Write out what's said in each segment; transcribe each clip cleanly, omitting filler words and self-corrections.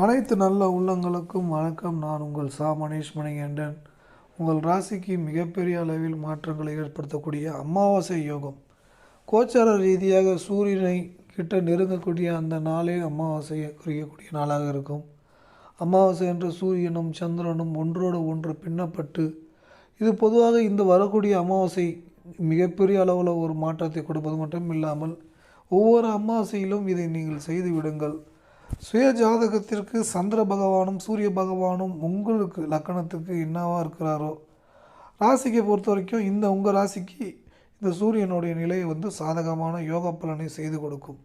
அனைத்து நல்ல உள்ளங்களுக்கும் வணக்கம். நான் உங்கள் மணீஷ் மணிகண்டன். உங்கள் ராசிக்கு மிகப்பெரிய அளவில் மாற்றங்களை ஏற்படுத்தக்கூடிய அமாவாசை யோகம். கோச்சார ரீதியாக சூரியனை கிட்ட நெருங்கக்கூடிய அந்த நாளே அமாவாசையை குறிக்கக்கூடிய நாளாக இருக்கும். அமாவாசை என்று சூரியனும் சந்திரனும் ஒன்றோடு ஒன்று பின்னப்பட்டு, இது பொதுவாக இந்த வரக்கூடிய அமாவாசை மிகப்பெரிய அளவில் ஒரு மாற்றத்தை கொடுப்பது மட்டும் இல்லாமல், ஒவ்வொரு அமாவாசையிலும் இதை நீங்கள் செய்து விடுங்கள். சுய ஜாதகத்திற்கு சந்திர பகவானும் சூரிய பகவானும் உங்களுக்கு லக்கணத்துக்கு என்னவா இருக்கிறாரோ, ராசிக்கு பொறுத்த வரைக்கும் உங்கள் ராசிக்கு இந்த சூரியனுடைய நிலையை சாதகமான யோக பலனை செய்து கொடுக்கும்.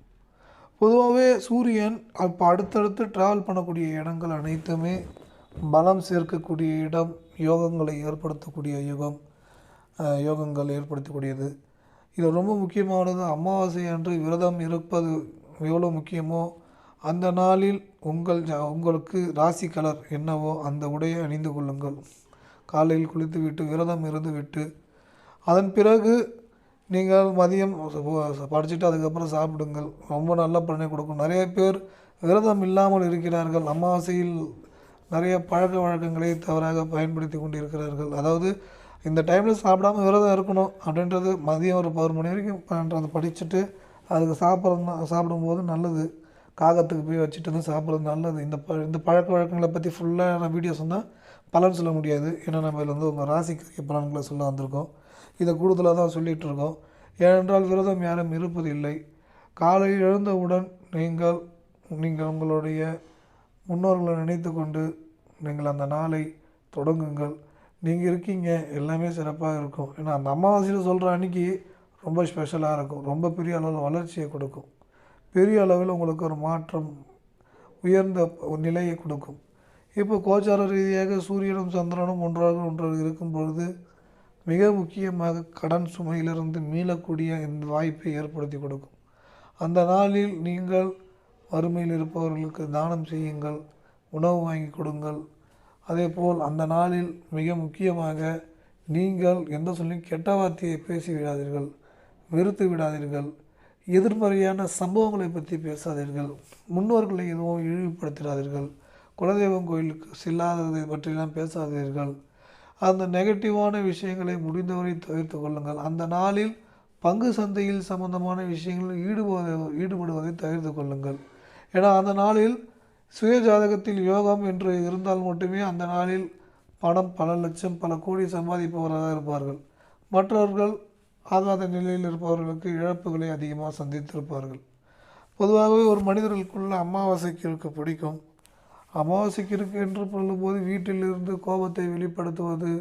பொதுவாகவே சூரியன் இப்போ அடுத்தடுத்து ட்ராவல் பண்ணக்கூடிய இடங்கள் அனைத்துமே பலம் சேர்க்கக்கூடிய இடம், யோகங்களை ஏற்படுத்தக்கூடிய யோகங்கள் ஏற்படுத்தக்கூடியது. இது ரொம்ப முக்கியமானது. அமாவாசை அன்று விரதம் இருப்பது எவ்வளோ முக்கியமோ, அந்த நாளில் உங்களுக்கு ராசி கலர் என்னவோ அந்த உடையை அணிந்து கொள்ளுங்கள். காலையில் குளித்துவிட்டு விரதம் இருந்துவிட்டு அதன் பிறகு நீங்கள் மதியம் படிச்சுட்டு அதுக்கப்புறம் சாப்பிடுங்கள். ரொம்ப நல்ல பலனை கொடுக்கும். நிறைய பேர் விரதம் இல்லாமல் இருக்கிறார்கள். அமாவாசையில் நிறைய பழக்க வழக்கங்களை தவறாக பயன்படுத்தி கொண்டு இருக்கிறார்கள். அதாவது இந்த டைமில் சாப்பிடாமல் விரதம் இருக்கணும் அப்படின்றது மதியம் ஒரு 11 மணி வரைக்கும் அதை படிச்சுட்டு அதுக்கு சாப்பிடும்போது நல்லது. காகத்துக்கு போய் வச்சுட்டு வந்து சாப்பிட்றது நல்லது. இந்த பழக்க வழக்கங்களை பற்றி ஃபுல்லாக நான் வீடியோ சொன்னால் பலன் சொல்ல முடியாது. ஏன்னா நம்ம இதில் உங்கள் ராசிக்கு பலன்களை சொல்ல வந்திருக்கோம். இதை கூடுதலாக தான் சொல்லிகிட்டு இருக்கோம். ஏனென்றால் விரதம் யாரும் இருப்பதில்லை. காலையில் எழுந்தவுடன் நீங்கள் உங்களுடைய முன்னோர்களை நினைத்து கொண்டு நீங்கள் அந்த நாளை தொடங்குங்கள். நீங்கள் இருக்கீங்க, எல்லாமே சிறப்பாக இருக்கும். ஏன்னா அந்த அமாவாசையில் சொல்கிற அன்றைக்கி ரொம்ப ஸ்பெஷலாக இருக்கும். ரொம்ப பெரிய அளவில் வளர்ச்சியை கொடுக்கும். பெரிய அளவில் உங்களுக்கு ஒரு மாற்றம், உயர்ந்த நிலையை கொடுக்கும். இப்போ கோச்சார ரீதியாக சூரியனும் சந்திரனும் ஒன்றாக இருக்கும் பொழுது மிக முக்கியமாக கடன் சுமையிலிருந்து மீளக்கூடிய இந்த வாய்ப்பை ஏற்படுத்தி கொடுக்கும். அந்த நாளில் நீங்கள் வறுமையில் இருப்பவர்களுக்கு தானம் செய்யுங்கள், உணவு வாங்கி கொடுங்கள். அதேபோல் அந்த நாளில் மிக முக்கியமாக நீங்கள் எந்த சொல்லியும் கெட்ட வார்த்தையை பேசி விடாதீர்கள், வெறுத்து விடாதீர்கள். எதிர்மறையான சம்பவங்களை பற்றி பேசாதீர்கள். முன்னோர்களை எதுவும் இழிவுபடுத்திடாதீர்கள். குலதெய்வம் கோயிலுக்கு செல்லாததை பற்றிலாம் பேசாதீர்கள். அந்த நெகட்டிவான விஷயங்களை முடிந்தவரை தவிர்த்து கொள்ளுங்கள். அந்த நாளில் பங்கு சந்தையில் சம்பந்தமான விஷயங்களில் ஈடுபடுவதை தவிர்த்து கொள்ளுங்கள். ஏன்னா அந்த நாளில் சுய ஜாதகத்தில் யோகம் என்று இருந்தால் மட்டுமே அந்த நாளில் பணம் பல லட்சம் பல கோடி சம்பாதிப்பவராக இருப்பார்கள். மற்றவர்கள் ஆகாத நிலையில் இருப்பவர்களுக்கு இழப்புகளை அதிகமாக சந்தித்திருப்பார்கள். பொதுவாகவே ஒரு மனிதர்களுக்குள்ள அமாவாசைக்கு இருக்க பிடிக்கும். அமாவாசைக்கு இருக்கு என்று சொல்லும்போது வீட்டிலிருந்து கோபத்தை வெளிப்படுத்துவது,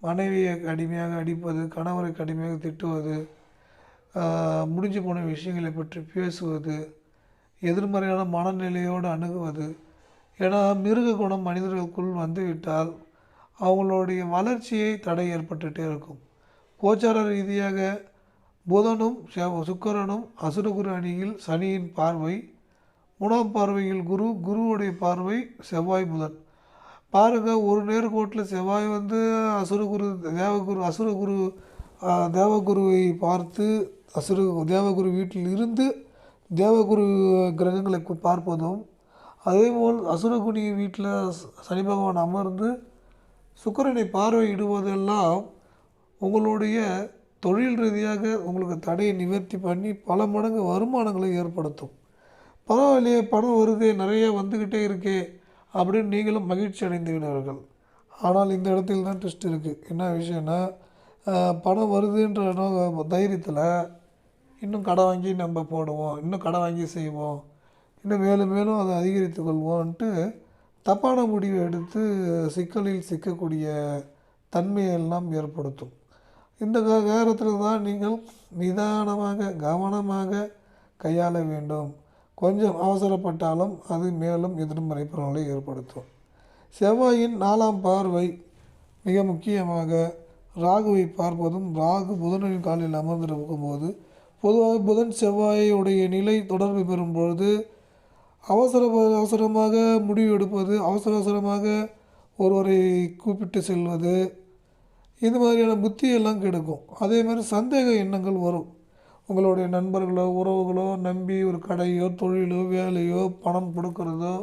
மனைவியை கடுமையாக அடிப்பது, கணவரை கடுமையாக திட்டுவது, முடிஞ்சு போன விஷயங்களை பற்றி பேசுவது, எதிர்மறையான மனநிலையோடு அணுகுவது. ஏன்னா மிருக குணம் மனிதர்களுக்குள் வந்துவிட்டால் அவங்களுடைய வளர்ச்சியை தடை ஏற்பட்டுகிட்டே இருக்கும். கோச்சார ரீதியாக புதனும் சுக்கிரனும் அசுரகுரு அணியில் சனியின் பார்வை, 3ஆம் பார்வையில் குருவுடைய பார்வை செவ்வாய் புதன். பாருங்கள், ஒரு நேர்கோட்டில் செவ்வாய் தேவகுருவை பார்த்து தேவகுரு வீட்டில் இருந்து தேவகுரு கிரகங்களை பார்ப்பதும், அதேபோல் அசுரகுனி வீட்டில் சனி பகவான் அமர்ந்து சுக்கிரனை பார்வையிடுவதெல்லாம் உங்களுடைய தொழில் ரீதியாக உங்களுக்கு தடையை நிவர்த்தி பண்ணி பல மடங்கு வருமானங்களை ஏற்படுத்தும். பரவாயில்லையே, பணம் வருதே, நிறைய வந்துக்கிட்டே இருக்கே அப்படின்னு நீங்களும் மகிழ்ச்சி அடைந்து விடுவீர்கள். ஆனால் இந்த இடத்தில் தான் ட்விஸ்ட் இருக்குது. என்ன விஷயம்னா, பணம் வருதுன்ற தைரியத்தில் இன்னும் கடன் வாங்கி நம்ம போடுவோம், இன்னும் கடன் வாங்கி செய்வோம், இன்னும் மேலும் மேலும் அதை அதிகரித்து கொள்வோன்ட்டு தப்பான முடிவை எடுத்து சிக்கலில் சிக்கக்கூடிய தன்மையெல்லாம் ஏற்படுத்தும். இந்த நேரத்தில் தான் நீங்கள் நிதானமாக கவனமாக கையாள வேண்டும். கொஞ்சம் அவசரப்பட்டாலும் அது மேலும் எதிர்மறை பலன்களை ஏற்படுத்தும். செவ்வாயின் 4ஆம் பார்வை மிக முக்கியமாக ராகுவை பார்ப்பதும், ராகு புதனின் காலில் அமர்ந்திருக்கும் போது பொதுவாக புதன் செவ்வாயுடைய நிலை தொடர்பு பெறும் பொழுது அவசரமாக முடிவு எடுப்பது, அவசரமாக ஒருவரை கூப்பிட்டு செல்வது, இது மாதிரியான புத்தியெல்லாம் கெடுக்கும். அதே மாதிரி சந்தேக எண்ணங்கள் வரும். உங்களுடைய நண்பர்களோ உறவுகளோ நம்பி ஒரு கடையோ தொழிலோ வேலையோ பணம் கொடுக்கறதோ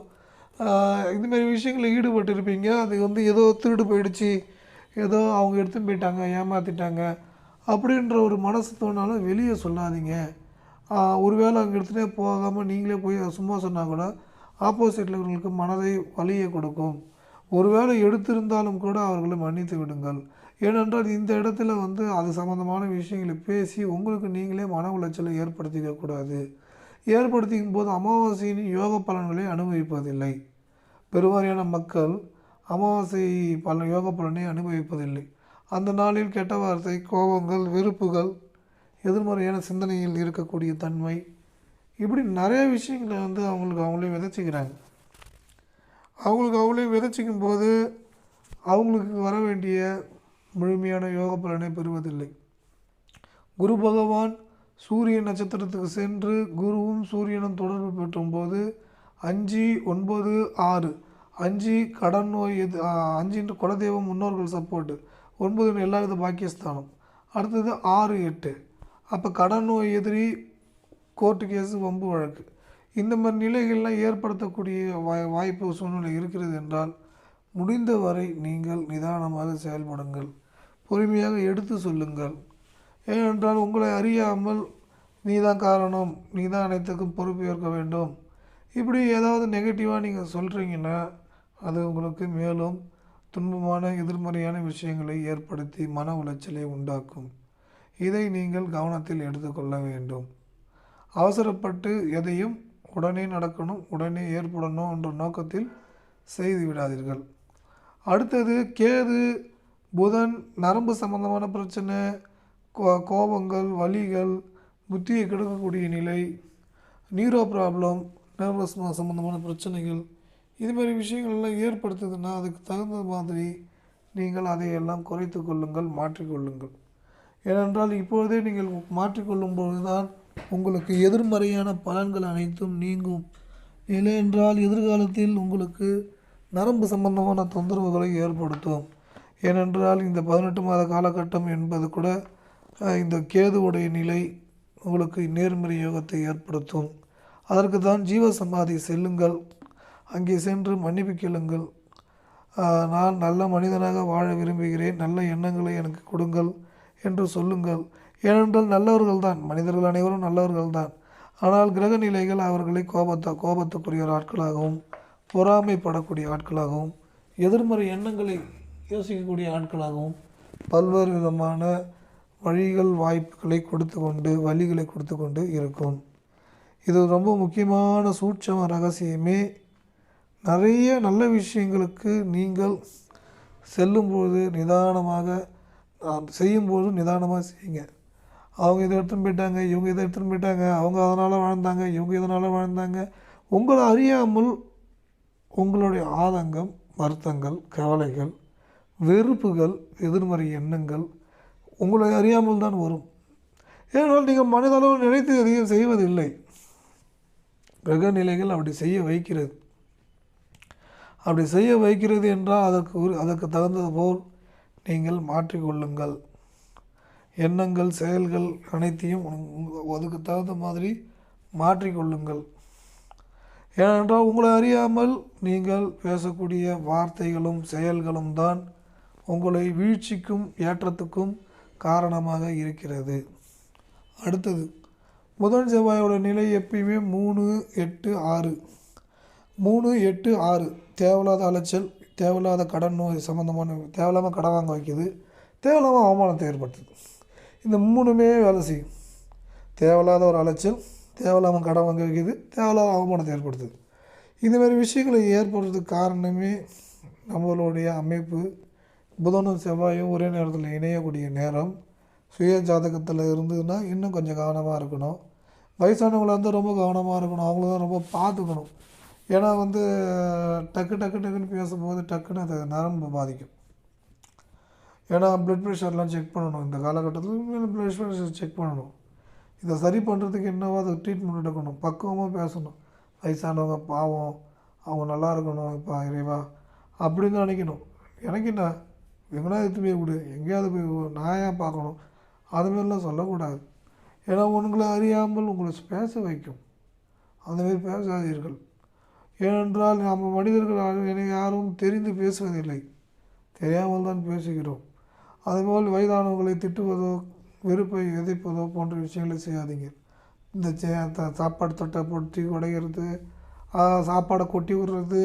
இதுமாரி விஷயங்களில் ஈடுபட்டிருப்பீங்க. அது வந்து ஏதோ திருடு போயிடுச்சு, ஏதோ அவங்க எடுத்துன்னு போயிட்டாங்க, ஏமாற்றிட்டாங்க அப்படின்ற ஒரு மனசு தோணாலும் வெளியே சொல்லாதீங்க. ஒருவேளை அங்கே எடுத்துகிட்டே போகாமல் நீங்களே போய் சும்மா சொன்னால் கூட ஆப்போசிட்டில் இருக்கிறவங்களுக்கு மனதை வலியை கொடுக்கும். ஒருவேளை எடுத்திருந்தாலும் கூட அவர்களை மன்னித்து விடுங்கள். ஏனென்றால் இந்த இடத்துல வந்து அது சம்மந்தமான விஷயங்களை பேசி உங்களுக்கு நீங்களே மன உளைச்சலை ஏற்படுத்திக்க கூடாது. ஏற்படுத்திக்கும் போது அமாவாசையின் யோக பலன்களை அனுபவிப்பதில்லை. பெருவாரியான மக்கள் அமாவாசை யோக பலனை அனுபவிப்பதில்லை. அந்த நாளில் கெட்ட வார்த்தை, கோபங்கள், வெறுப்புகள், எதிர்மறையான சிந்தனையில் இருக்கக்கூடிய தன்மை, இப்படி நிறைய விஷயங்களை வந்து அவங்களே விதைச்சிக்கிறாங்க. அவங்களே விதைச்சிக்கும் போது அவங்களுக்கு வர வேண்டிய முழுமையான யோக பலனை பெறுவதில்லை. குரு பகவான் சூரிய நட்சத்திரத்துக்கு சென்று குருவும் சூரியனும் தொடர்பு பெற்றும்போது 5, 9, 6 5 கடன் நோய் 5 குலதெய்வம் முன்னோர்கள் சப்போர்ட்டு, 9 எல்லாவித பாக்கியஸ்தானம், அடுத்தது 6, 8 அப்போ கடன் நோய் எதிரி, கோர்ட்டு கேஸு, வம்பு வழக்கு, இந்த மாதிரி நிலைகள்லாம் ஏற்படுத்தக்கூடிய வாய்ப்பு சூழ்நிலை இருக்கிறது என்றால் முடிந்தவரை நீங்கள் நிதானமாக செயல்படுங்கள். பொறுமையாக எடுத்து சொல்லுங்கள். ஏனென்றால் உங்களை அறியாமல் நீ தான் காரணம், நீ தான் அனைத்துக்கும் பொறுப்பு ஏற்க வேண்டும், இப்படி ஏதாவது நெகட்டிவாக நீங்கள் சொல்கிறீங்கன்னா அது உங்களுக்கு மேலும் துன்பமான எதிர்மறையான விஷயங்களை ஏற்படுத்தி மன உளைச்சலை உண்டாக்கும். இதை நீங்கள் கவனத்தில் எடுத்துக்கொள்ள வேண்டும். அவசரப்பட்டு எதையும் உடனே நடக்கணும், உடனே ஏற்படணும் என்ற நோக்கத்தில் செய்து விடாதீர்கள். அடுத்தது கேது, புதன், நரம்பு சம்பந்தமான பிரச்சனை, கோபங்கள், வலிகள், புத்தியை கெடுக்கக்கூடிய நிலை, நியூரோ ப்ராப்ளம், நர்வஸ் சம்பந்தமான பிரச்சனைகள், இதுமாரி விஷயங்கள்லாம் ஏற்படுத்துதுன்னா அதுக்கு தகுந்த மாதிரி நீங்கள் அதையெல்லாம் குறைத்து கொள்ளுங்கள், மாற்றிக்கொள்ளுங்கள். ஏனென்றால் இப்பொழுதே நீங்கள் மாற்றிக்கொள்ளும் பொழுது தான் உங்களுக்கு எதிர்மறையான பலன்கள் அனைத்தும் நீங்கும். இல்லையென்றால் எதிர்காலத்தில் உங்களுக்கு நரம்பு சம்பந்தமான தொந்தரவுகளை ஏற்படுத்தும். ஏனென்றால் இந்த 18 மாத காலகட்டம் என்பது கூட இந்த கேதுவுடைய நிலை உங்களுக்கு நேர்மறை யோகத்தை ஏற்படுத்தும். அதற்கு தான் ஜீவசமாதி செல்லுங்கள், அங்கே சென்று மன்னிப்பு கேளுங்கள். நான் நல்ல மனிதனாக வாழ விரும்புகிறேன், நல்ல எண்ணங்களை எனக்கு கொடுங்கள் என்று சொல்லுங்கள். ஏனென்றால் நல்லவர்கள் தான், மனிதர்கள் அனைவரும் நல்லவர்கள் தான். ஆனால் கிரக நிலைகள் அவர்களை கோபத்துக்குரிய ஆட்களாகவும், பொறாமைப்படக்கூடிய ஆட்களாகவும், எதிர்மறை எண்ணங்களை யோசிக்கக்கூடிய ஆட்களாகவும், பல்வேறு விதமான வழிகள் வாய்ப்புகளை வழிகளை கொடுத்து கொண்டு இருக்கும். இது ரொம்ப முக்கியமான சூட்சம ரகசியமே. நிறைய நல்ல விஷயங்களுக்கு நீங்கள் செல்லும்போது நிதானமாக, செய்யும்போது நிதானமாக செய்யுங்க. அவங்க இதை எடுத்துன்னு போயிட்டாங்க, இவங்க இதை எடுத்துன்னு போயிட்டாங்க, அவங்க அதனால் வாழ்ந்தாங்க, இவங்க இதனால் வாழ்ந்தாங்க, உங்களை அறியாமல் உங்களுடைய ஆதங்கம், வருத்தங்கள், கவலைகள், வெறுப்புகள், எதிர்மறை எண்ணங்கள் உங்களை அறியாமல் தான் வரும். ஏனால் நீங்கள் மனதளவு நினைத்து எதையும் செய்வதில்லை. கிரக நிலைகள் அப்படி செய்ய வைக்கிறது. அப்படி செய்ய வைக்கிறது என்றால் அதற்கு தகுந்தது போல் நீங்கள் மாற்றிக்கொள்ளுங்கள். எண்ணங்கள், செயல்கள் அனைத்தையும் அதுக்கு தகுந்த மாதிரி மாற்றிக்கொள்ளுங்கள். ஏனென்றால் உங்களை அறியாமல் நீங்கள் பேசக்கூடிய வார்த்தைகளும் செயல்களும் தான் உங்களை வீழ்ச்சிக்கும் ஏற்றத்துக்கும் காரணமாக இருக்கிறது. அடுத்தது புதன் செவ்வாயோட நிலை எப்பயுமே 3, 8, 6 3, 8, 6 தேவையில்லாத அலைச்சல், தேவையில்லாத கடன் நோய் சம்மந்தமான தேவையில்லாமல் கடன் வாங்க வைக்கிது, தேவையில்லாமல் அவமானத்தை ஏற்படுத்துது. இந்த 3மே வேலை செய்யும். தேவையில்லாத ஒரு அலைச்சல், தேவையில்லாமல் கடன் வாங்க வைக்கிது, தேவையில்லாத அவமானத்தை ஏற்படுத்துது. இந்தமாதிரி விஷயங்களை ஏற்படுறதுக்கு காரணமே நம்மளுடைய அமைப்பு. புதனும் செவ்வாயும் ஒரே நேரத்தில் இணையக்கூடிய நேரம். சுய ஜாதகத்தில் இருந்ததுன்னா இன்னும் கொஞ்சம் கவனமாக இருக்கணும். வயசானவங்களாக இருந்தால் ரொம்ப கவனமாக இருக்கணும். அவங்கள தான் ரொம்ப பார்த்துக்கணும். ஏன்னா வந்து டக்குன்னு பேசும்போது டக்குன்னு அது நரம்பு பாதிக்கும். ஏன்னா ப்ளட் ப்ரெஷர்லாம் செக் பண்ணணும். இந்த காலகட்டத்தில் ப்ளட் ப்ரெஷர் செக் பண்ணணும். இதை சரி பண்ணுறதுக்கு என்னவோ அதை ட்ரீட்மெண்ட் எடுக்கணும். பக்குவமாக பேசணும். வயசானவங்க பாவம், அவங்க நல்லா இருக்கணும், இப்போ இறைவா அப்படின்னு நினைக்கணும். எனக்கு என்ன எங்கன்னா எடுத்து போய் விடு, எங்கேயாவது போய் நான் ஏன் பார்க்கணும், அதுமாரிலாம் சொல்லக்கூடாது. ஏன்னா உங்களை அறியாமல் உங்களை பேச வைக்கும். அந்தமாரி பேசாதீர்கள். ஏனென்றால் நம்ம மனிதர்கள் என யாரும் தெரிந்து பேசுவதில்லை, தெரியாமல் தான் பேசுகிறோம். அதுபோல் வயதானவர்களை திட்டுவதோ வெறுப்பை விதைப்பதோ போன்ற விஷயங்களை செய்யாதீங்க. இந்த சாப்பாடு தட்டை பொட்டி உடைகிறது, சாப்பாடை கொட்டி விடுறது,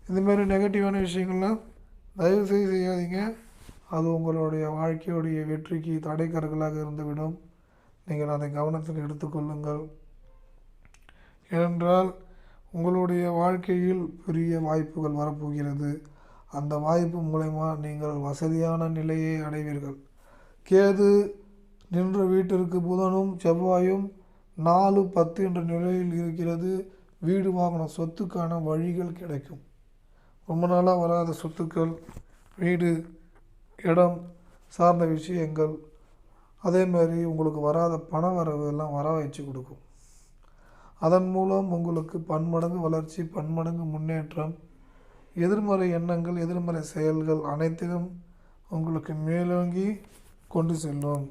இந்தமாரி நெகட்டிவான விஷயங்கள்லாம் தயவுசெய்து செய்யாதீங்க. அது உங்களுடைய வாழ்க்கையுடைய வெற்றிக்கு தடைக்கற்களாக இருந்துவிடும். நீங்கள் அதை கவனத்தில் எடுத்துக்கொள்ளுங்கள். ஏனென்றால் உங்களுடைய வாழ்க்கையில் பெரிய வாய்ப்புகள் வரப்போகிறது. அந்த வாய்ப்பு மூலயமா நீங்கள் வசதியான நிலையை அடைவீர்கள். கேது நின்ற வீட்டிற்கு புதனும் செவ்வாயும் 4, 10 என்ற நிலையில் இருக்கிறது. வீடு வாகனம் சொத்துக்கான வழிகள் கிடைக்கும். ரொம்ப நாளாக வராத சொத்துக்கள், வீடு, இடம் சார்ந்த விஷயங்கள், அதே மாதிரி உங்களுக்கு வராத பண வரவு எல்லாம் வர வச்சு கொடுக்கும். அதன் மூலம் உங்களுக்கு பன்மடங்கு வளர்ச்சி, பன்மடங்கு முன்னேற்றம், எதிர்மறை எண்ணங்கள், எதிர்மறை செயல்கள் அனைத்திலும் உங்களுக்கு மேலோங்கி கொண்டு செல்லும்.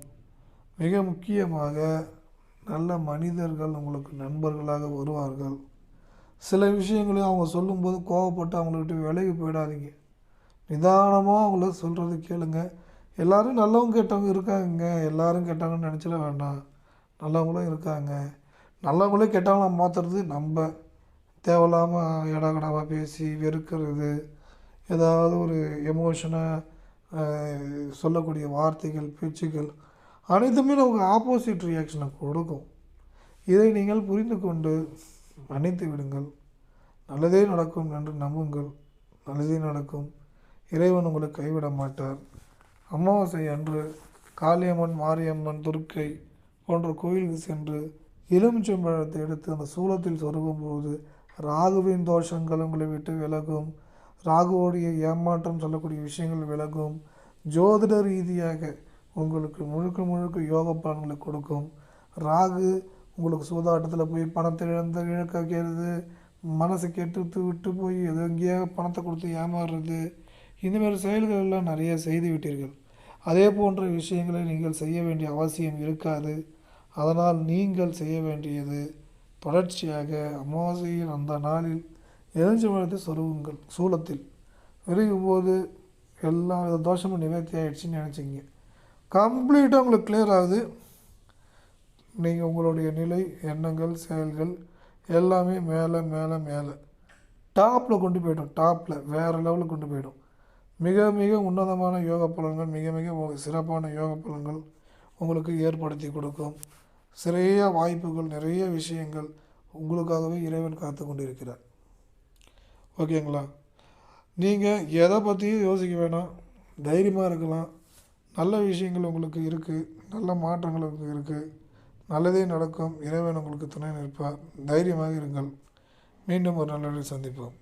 மிக முக்கியமாக நல்ல மனிதர்கள் உங்களுக்கு நண்பர்களாக வருவார்கள். சில விஷயங்களை அவங்க சொல்லும்போது கோவப்பட்டு அவங்கள்ட்ட விலகி போயிடாதீங்க. நிதானமாக அவங்கள சொல்கிறது கேளுங்க. எல்லோரும் நல்லவங்க கெட்டவங்க இருக்காங்க, எல்லோரும் கெட்டவங்கன்னு நினச்சிட வேண்டாம். நல்லவங்களும் இருக்காங்க. நல்லவங்களே கெட்டவங்கள மாற்றுறது நம்ம. தேவையில்லாமல் இடகடமாக பேசி வெறுக்கிறது, ஏதாவது ஒரு எமோஷனாக சொல்லக்கூடிய வார்த்தைகள், பேச்சுக்கள் அனைத்துமே நமக்கு ஆப்போசிட் ரியாக்ஷனை கொடுக்கும். இதை நீங்கள் புரிந்து கொண்டு மன்னித்து விடுங்கள். நல்லதே நடக்கும் என்று நம்புங்கள். நல்லதே நடக்கும். இறைவன் உங்களை கைவிட மாட்டார். அமாவாசை அன்று காளியம்மன், மாரியம்மன், துர்க்கை போன்ற கோயிலுக்கு சென்று எலுமிச்சம்பழத்தை எடுத்து அந்த சூலத்தில் சொருகும்போது ராகுவின் தோஷங்கள் உங்களை விட்டு விலகும். ராகுவோடைய ஏமாற்றம் சொல்லக்கூடிய விஷயங்கள் விலகும். ஜோதிட ரீதியாக உங்களுக்கு முழுக்க முழுக்க யோக பலன்களை கொடுக்கும். ராகு உங்களுக்கு சூதாட்டத்தில் போய் பணத்தை இழக்க வைக்கிறது, மனசை கெட்டு விட்டு போய் எங்கேயா பணத்தை கொடுத்து ஏமாறுறது, இந்தமாதிரி செயல்கள் எல்லாம் நிறைய செய்து விட்டீர்கள். அதே போன்ற விஷயங்களை நீங்கள் செய்ய வேண்டிய அவசியம் இருக்காது. அதனால் நீங்கள் செய்ய வேண்டியது தொடர்ச்சியாக அமாவாசையில் அந்த நாளில் எலுமிச்சம்பழத்தை சொருகுங்கள். சூலத்தில் விரிகும்போது எல்லா வித தோஷமும் நிவர்த்தி ஆகிடுச்சின்னு நினச்சிங்க. கம்ப்ளீட்டாக உங்களுக்கு கிளியர் ஆகுது. நீங்கள் உங்களுடைய நிலை, எண்ணங்கள், செயல்கள் எல்லாமே மேலே மேலே மேலே டாப்பில் கொண்டு போய்டும். டாப்பில் வேறு லெவலில் கொண்டு போய்டும். மிக மிக உன்னதமான யோக பலன்கள், மிக மிக சிறப்பான யோக பலன்கள் உங்களுக்கு ஏற்படுத்தி கொடுக்கும். நிறைய வாய்ப்புகள், நிறைய விஷயங்கள் உங்களுக்காகவே இறைவன் காத்து கொண்டு இருக்கிறார். ஓகேங்களா? நீங்கள் எதை பற்றியும் யோசிக்க வேணாம், தைரியமாக இருக்கலாம். நல்ல விஷயங்கள் உங்களுக்கு இருக்குது, நல்ல மாற்றங்கள் உங்களுக்கு இருக்குது. நல்லதே நடக்கும். இறைவன் உங்களுக்கு துணை நிற்பார். தைரியமாக இருங்கள். மீண்டும் ஒரு நல்ல சந்திப்போம்.